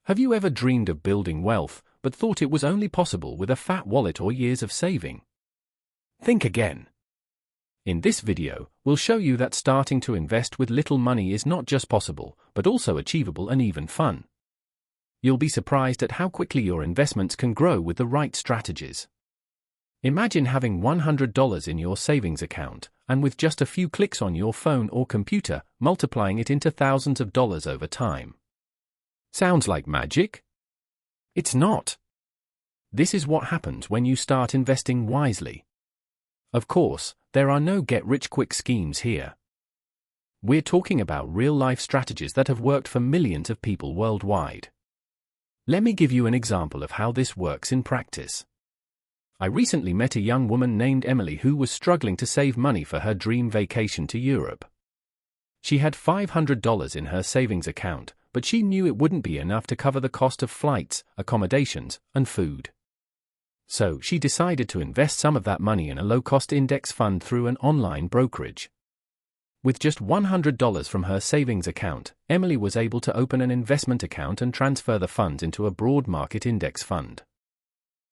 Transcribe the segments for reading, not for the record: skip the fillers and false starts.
Have you ever dreamed of building wealth, but thought it was only possible with a fat wallet or years of saving? Think again. In this video, we'll show you that starting to invest with little money is not just possible, but also achievable and even fun. You'll be surprised at how quickly your investments can grow with the right strategies. Imagine having $100 in your savings account, and with just a few clicks on your phone or computer, multiplying it into thousands of dollars over time. Sounds like magic? It's not. This is what happens when you start investing wisely. Of course, there are no get-rich-quick schemes here. We're talking about real-life strategies that have worked for millions of people worldwide. Let me give you an example of how this works in practice. I recently met a young woman named Emily who was struggling to save money for her dream vacation to Europe. She had $500 in her savings account, but she knew it wouldn't be enough to cover the cost of flights, accommodations, and food. So she decided to invest some of that money in a low-cost index fund through an online brokerage. With just $100 from her savings account, Emily was able to open an investment account and transfer the funds into a broad market index fund.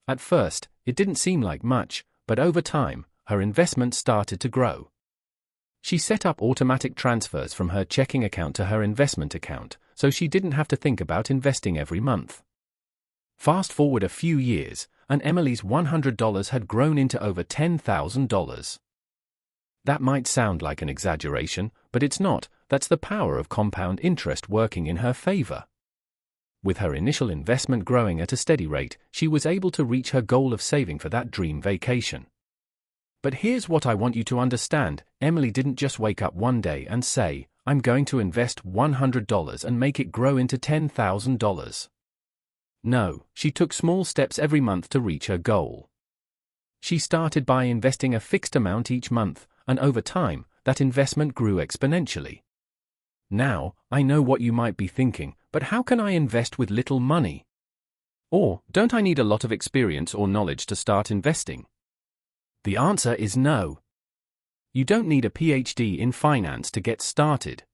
At first, it didn't seem like much, but over time, her investment started to grow. She set up automatic transfers from her checking account to her investment account, so she didn't have to think about investing every month. Fast forward a few years, and Emily's $100 had grown into over $10,000. That might sound like an exaggeration, but it's not. That's the power of compound interest working in her favor. With her initial investment growing at a steady rate, she was able to reach her goal of saving for that dream vacation. But here's what I want you to understand: Emily didn't just wake up one day and say, "I'm going to invest $100 and make it grow into $10,000. No, she took small steps every month to reach her goal. She started by investing a fixed amount each month, and over time, that investment grew exponentially. Now, I know what you might be thinking, but how can I invest with little money? Or, don't I need a lot of experience or knowledge to start investing? The answer is no. You don't need a PhD in finance to get started.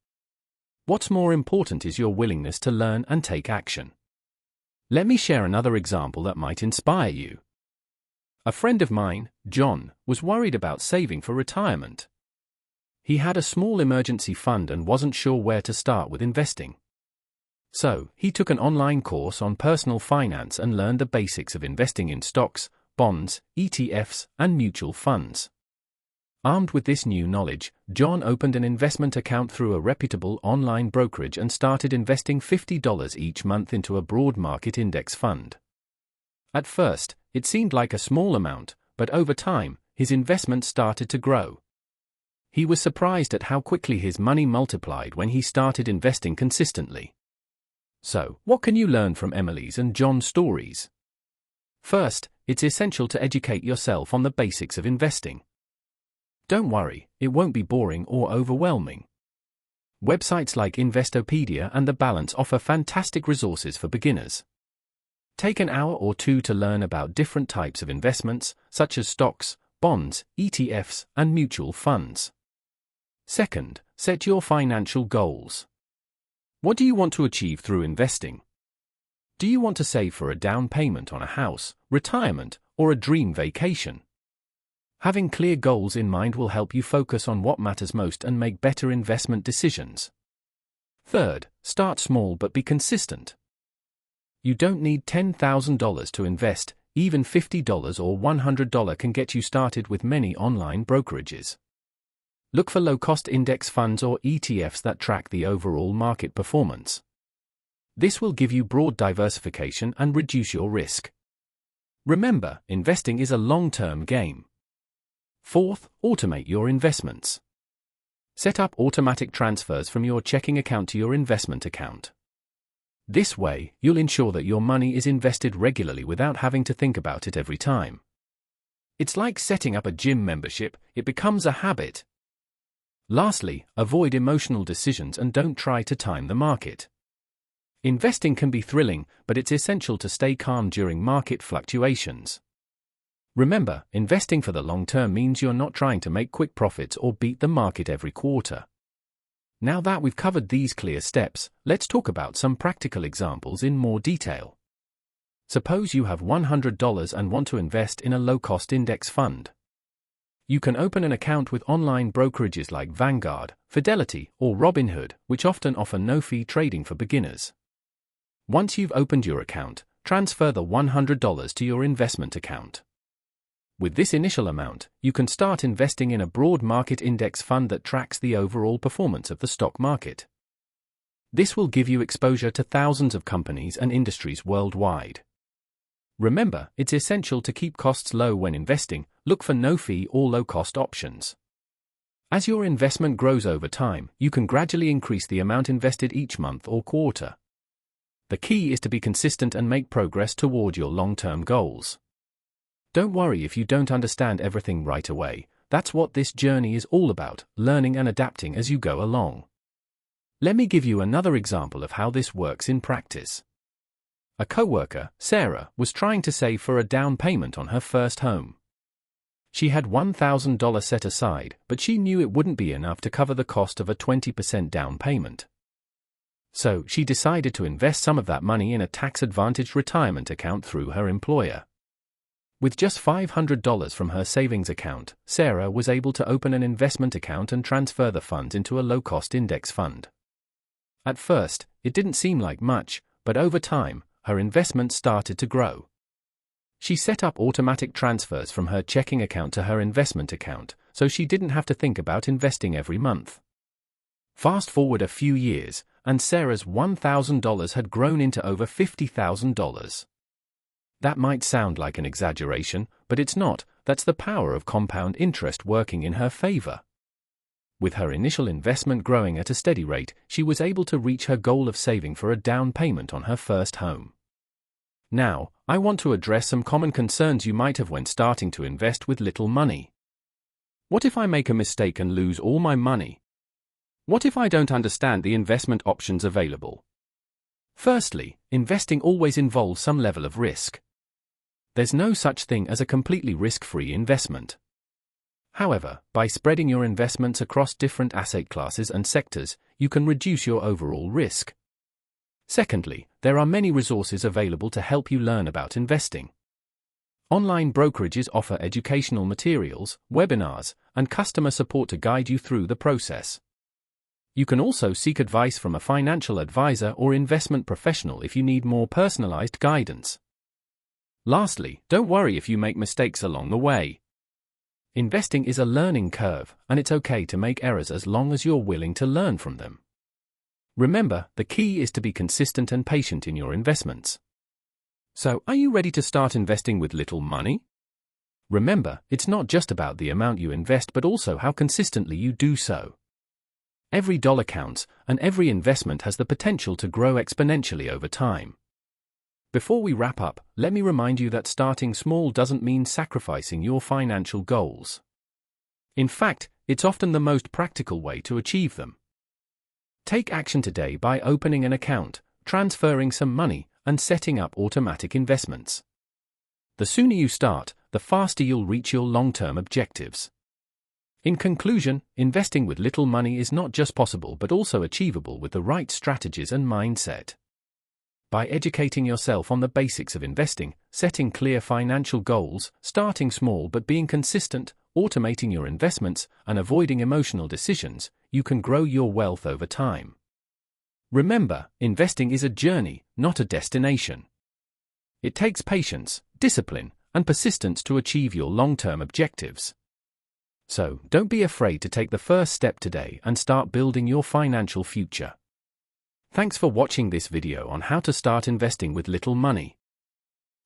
What's more important is your willingness to learn and take action. Let me share another example that might inspire you. A friend of mine, John, was worried about saving for retirement. He had a small emergency fund and wasn't sure where to start with investing. So, he took an online course on personal finance and learned the basics of investing in stocks, bonds, ETFs, and mutual funds. Armed with this new knowledge, John opened an investment account through a reputable online brokerage and started investing $50 each month into a broad market index fund. At first, it seemed like a small amount, but over time, his investment started to grow. He was surprised at how quickly his money multiplied when he started investing consistently. So, what can you learn from Emily's and John's stories? First, it's essential to educate yourself on the basics of investing. Don't worry, it won't be boring or overwhelming. Websites like Investopedia and The Balance offer fantastic resources for beginners. Take an hour or two to learn about different types of investments, such as stocks, bonds, ETFs, and mutual funds. Second, set your financial goals. What do you want to achieve through investing? Do you want to save for a down payment on a house, retirement, or a dream vacation? Having clear goals in mind will help you focus on what matters most and make better investment decisions. Third, start small but be consistent. You don't need $10,000 to invest. Even $50 or $100 can get you started with many online brokerages. Look for low-cost index funds or ETFs that track the overall market performance. This will give you broad diversification and reduce your risk. Remember, investing is a long-term game. Fourth, automate your investments. Set up automatic transfers from your checking account to your investment account. This way, you'll ensure that your money is invested regularly without having to think about it every time. It's like setting up a gym membership, it becomes a habit. Lastly, avoid emotional decisions and don't try to time the market. Investing can be thrilling, but it's essential to stay calm during market fluctuations. Remember, investing for the long term means you're not trying to make quick profits or beat the market every quarter. Now that we've covered these clear steps, let's talk about some practical examples in more detail. Suppose you have $100 and want to invest in a low-cost index fund. You can open an account with online brokerages like Vanguard, Fidelity, or Robinhood, which often offer no-fee trading for beginners. Once you've opened your account, transfer the $100 to your investment account. With this initial amount, you can start investing in a broad market index fund that tracks the overall performance of the stock market. This will give you exposure to thousands of companies and industries worldwide. Remember, it's essential to keep costs low when investing. Look for no-fee or low-cost options. As your investment grows over time, you can gradually increase the amount invested each month or quarter. The key is to be consistent and make progress toward your long-term goals. Don't worry if you don't understand everything right away. That's what this journey is all about, learning and adapting as you go along. Let me give you another example of how this works in practice. A coworker, Sarah, was trying to save for a down payment on her first home. She had $1,000 set aside, but she knew it wouldn't be enough to cover the cost of a 20% down payment. So, she decided to invest some of that money in a tax-advantaged retirement account through her employer. With just $500 from her savings account, Sarah was able to open an investment account and transfer the funds into a low-cost index fund. At first, it didn't seem like much, but over time, her investment started to grow. She set up automatic transfers from her checking account to her investment account, so she didn't have to think about investing every month. Fast forward a few years, and Sarah's $1,000 had grown into over $50,000. That might sound like an exaggeration, but it's not. That's the power of compound interest working in her favor. With her initial investment growing at a steady rate, she was able to reach her goal of saving for a down payment on her first home. Now, I want to address some common concerns you might have when starting to invest with little money. What if I make a mistake and lose all my money? What if I don't understand the investment options available? Firstly, investing always involves some level of risk. There's no such thing as a completely risk-free investment. However, by spreading your investments across different asset classes and sectors, you can reduce your overall risk. Secondly, there are many resources available to help you learn about investing. Online brokerages offer educational materials, webinars, and customer support to guide you through the process. You can also seek advice from a financial advisor or investment professional if you need more personalized guidance. Lastly, don't worry if you make mistakes along the way. Investing is a learning curve, and it's okay to make errors as long as you're willing to learn from them. Remember, the key is to be consistent and patient in your investments. So, are you ready to start investing with little money? Remember, it's not just about the amount you invest but also how consistently you do so. Every dollar counts, and every investment has the potential to grow exponentially over time. Before we wrap up, let me remind you that starting small doesn't mean sacrificing your financial goals. In fact, it's often the most practical way to achieve them. Take action today by opening an account, transferring some money, and setting up automatic investments. The sooner you start, the faster you'll reach your long-term objectives. In conclusion, investing with little money is not just possible but also achievable with the right strategies and mindset. By educating yourself on the basics of investing, setting clear financial goals, starting small but being consistent, automating your investments, and avoiding emotional decisions, you can grow your wealth over time. Remember, investing is a journey, not a destination. It takes patience, discipline, and persistence to achieve your long-term objectives. So, don't be afraid to take the first step today and start building your financial future. Thanks for watching this video on how to start investing with little money.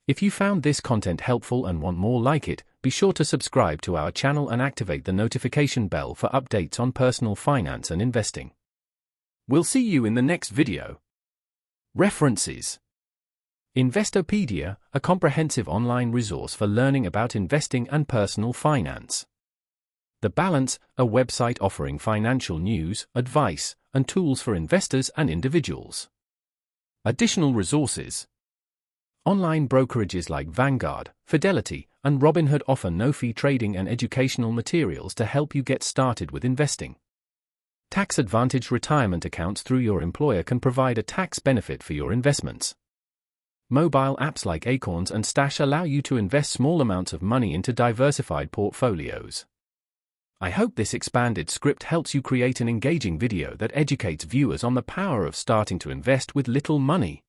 If you found this content helpful and want more like it, be sure to subscribe to our channel and activate the notification bell for updates on personal finance and investing. We'll see you in the next video. References: Investopedia, a comprehensive online resource for learning about investing and personal finance. The Balance, a website offering financial news, advice, and tools for investors and individuals. Additional resources: Online brokerages like Vanguard, Fidelity, and Robinhood offer no-fee trading and educational materials to help you get started with investing. Tax-advantaged retirement accounts through your employer can provide a tax benefit for your investments. Mobile apps like Acorns and Stash allow you to invest small amounts of money into diversified portfolios. I hope this expanded script helps you create an engaging video that educates viewers on the power of starting to invest with little money.